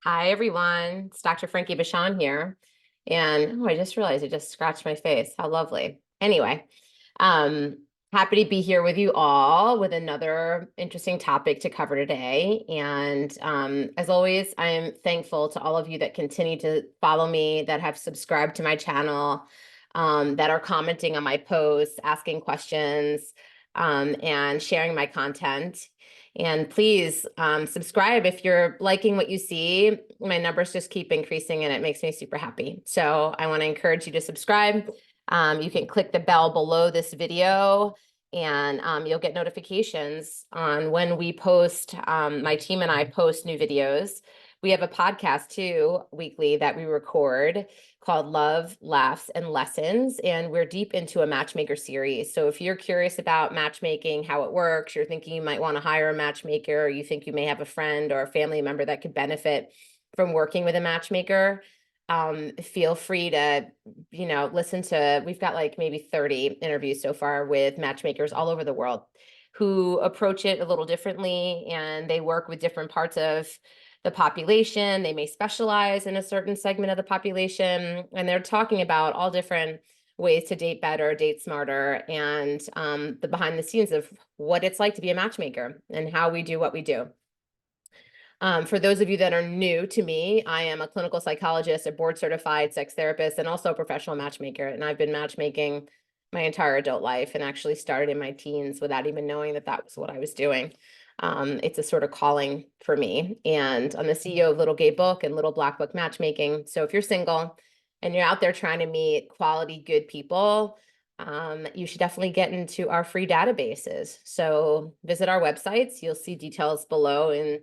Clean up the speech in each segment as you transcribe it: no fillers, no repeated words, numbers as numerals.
Hi, everyone. It's Dr. Frankie Bashan here. And I just realized I just scratched my face. How lovely. Anyway, um, happy to be here with you all with another interesting topic to cover today. And as always, I am thankful to all of you that continue to follow me, that have subscribed to my channel, that are commenting on my posts, asking questions, and sharing my content. And please subscribe if you're liking what you see. My numbers just keep increasing and it makes me super happy. So I want to encourage you to subscribe. You can click the bell below this video and you'll get notifications on when we post. My team and I post new videos. We have a podcast too weekly that we record called Love, Laughs, and Lessons. And we're deep into a matchmaker series. So if you're curious about matchmaking, how it works, you're thinking you might want to hire a matchmaker, or you think you may have a friend or a family member that could benefit from working with a matchmaker, feel free to, listen to, we've got like maybe 30 interviews so far with matchmakers all over the world who approach it a little differently, and they work with different parts of the population. They may specialize in a certain segment of the population, and they're talking about all different ways to date better, date smarter, and the behind the scenes of what it's like to be a matchmaker and how we do what we do. For those of you that are new to me, I am a clinical psychologist, a board certified sex therapist, and also a professional matchmaker. And I've been matchmaking my entire adult life and actually started in my teens without even knowing that that was what I was doing. It's a sort of calling for me. And I'm the CEO of Little Gay Book and Little Black Book Matchmaking. So if you're single and you're out there trying to meet quality, good people, you should definitely get into our free databases. So visit our websites. You'll see details below in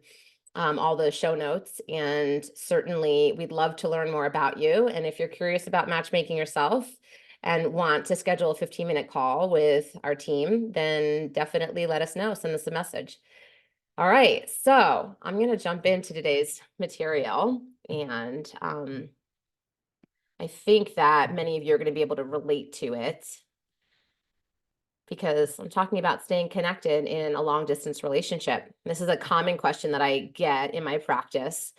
all the show notes. And certainly we'd love to learn more about you. And if you're curious about matchmaking yourself and want to schedule a 15-minute call with our team, then definitely let us know. Send us a message. All right, so I'm going to jump into today's material. And I think that many of you are going to be able to relate to it, because I'm talking about staying connected in a long distance relationship. This is a common question that I get in my practice,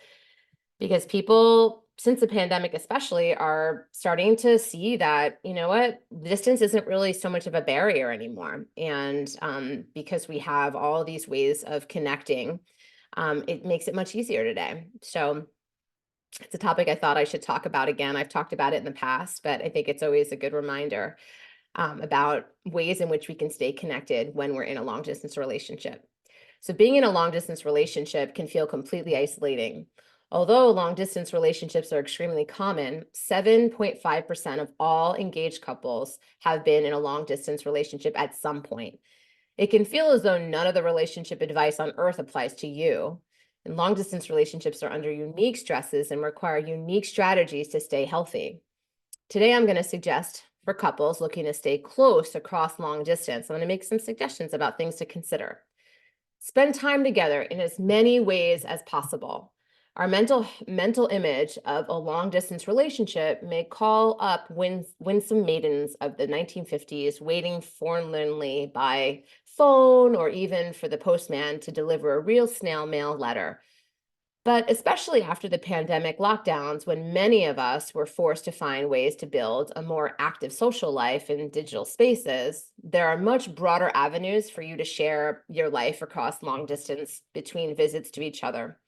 because people, since the pandemic especially, are starting to see that, you know what, distance isn't really so much of a barrier anymore. And because we have all these ways of connecting, it makes it much easier today. So it's a topic I thought I should talk about again. I've talked about it in the past, but I think it's always a good reminder about ways in which we can stay connected when we're in a long distance relationship. So being in a long distance relationship can feel completely isolating. Although long distance relationships are extremely common, 7.5% of all engaged couples have been in a long distance relationship at some point. It can feel as though none of the relationship advice on earth applies to you. And long distance relationships are under unique stresses and require unique strategies to stay healthy. Today, I'm going to suggest for couples looking to stay close across long distance, I'm going to make some suggestions about things to consider. Spend time together in as many ways as possible. Our mental image of a long distance relationship may call up winsome maidens of the 1950s waiting forlornly by phone, or even for the postman to deliver a real snail mail letter. But especially after the pandemic lockdowns, when many of us were forced to find ways to build a more active social life in digital spaces, there are much broader avenues for you to share your life across long distance between visits to each other.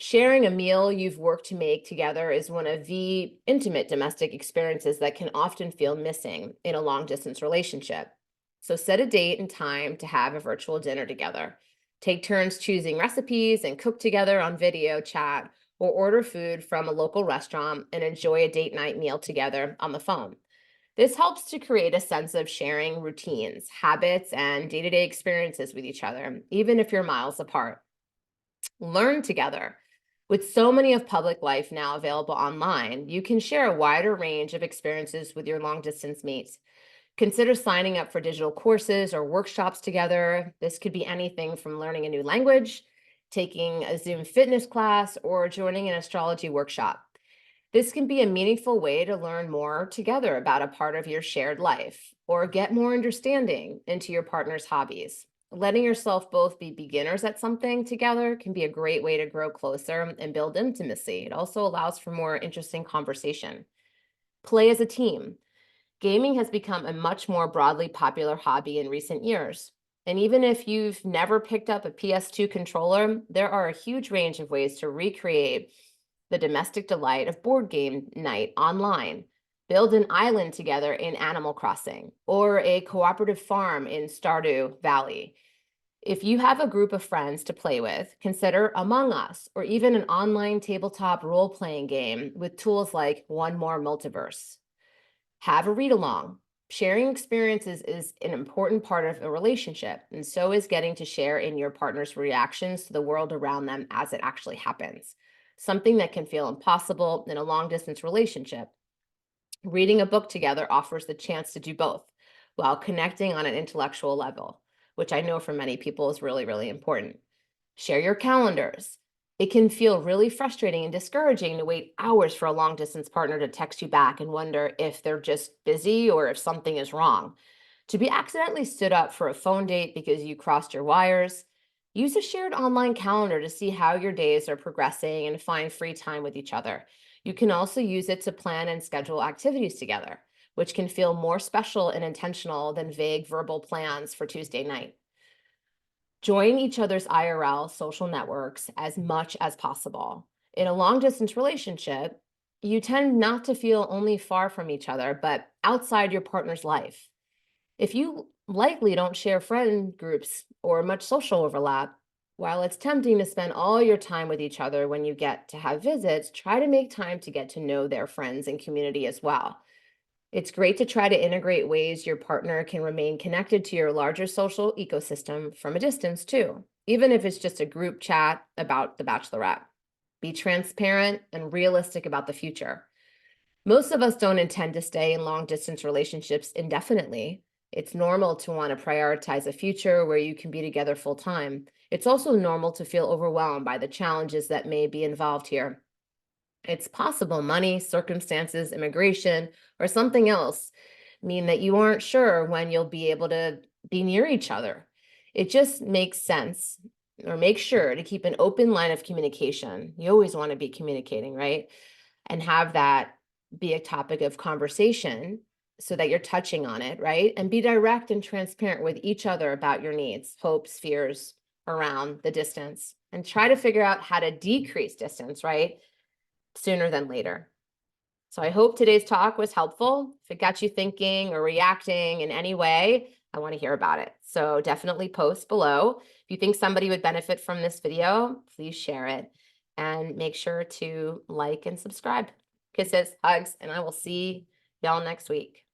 Sharing a meal you've worked to make together is one of the intimate domestic experiences that can often feel missing in a long distance relationship. So set a date and time to have a virtual dinner together. Take turns choosing recipes and cook together on video chat, or order food from a local restaurant and enjoy a date night meal together on the phone. This helps to create a sense of sharing routines, habits, and day-to-day experiences with each other, even if you're miles apart. Learn together. With so many of public life now available online, you can share a wider range of experiences with your long distance mates. Consider signing up for digital courses or workshops together. This could be anything from learning a new language, taking a Zoom fitness class, or joining an astrology workshop. This can be a meaningful way to learn more together about a part of your shared life, or get more understanding into your partner's hobbies. letting yourself both be beginners at something together can be a great way to grow closer and build intimacy. It also allows for more interesting conversation. Play as a team. Gaming has become a much more broadly popular hobby in recent years. And even if you've never picked up a PS2 controller, there are a huge range of ways to recreate the domestic delight of board game night online. Build an island together in Animal Crossing or a cooperative farm in Stardew Valley. If you have a group of friends to play with, consider Among Us or even an online tabletop role-playing game with tools like One More Multiverse. Have a read along. Sharing experiences is an important part of a relationship, and so is getting to share in your partner's reactions to the world around them as it actually happens, something that can feel impossible in a long-distance relationship. Reading a book together offers the chance to do both while connecting on an intellectual level, which I know for many people is really, really important. Share your calendars. It can feel really frustrating and discouraging to wait hours for a long distance partner to text you back and wonder if they're just busy or if something is wrong. To be accidentally stood up for a phone date because you crossed your wires, use a shared online calendar to see how your days are progressing and find free time with each other. You can also use it to plan and schedule activities together, which can feel more special and intentional than vague verbal plans for Tuesday night. Join each other's IRL social networks as much as possible. In a long distance relationship, you tend not to feel only far from each other, but outside your partner's life. If you likely don't share friend groups or much social overlap, while it's tempting to spend all your time with each other when you get to have visits, try to make time to get to know their friends and community as well. It's great to try to integrate ways your partner can remain connected to your larger social ecosystem from a distance, too, even if it's just a group chat about The Bachelorette. Be transparent and realistic about the future. Most of us don't intend to stay in long distance relationships indefinitely. It's normal to want to prioritize a future where you can be together full time. It's also normal to feel overwhelmed by the challenges that may be involved here. It's possible money, circumstances, immigration, or something else mean that you aren't sure when you'll be able to be near each other. It just makes sense, or make sure to keep an open line of communication. You always want to be communicating, right? And have that be a topic of conversation so that you're touching on it, right? And be direct and transparent with each other about your needs, hopes, fears around the distance, and try to figure out how to decrease distance, right? Sooner than later. So I hope today's talk was helpful. If it got you thinking or reacting in any way, I want to hear about it. So definitely post below. If you think somebody would benefit from this video, please share it and make sure to like and subscribe. Kisses, hugs, and I will see y'all next week.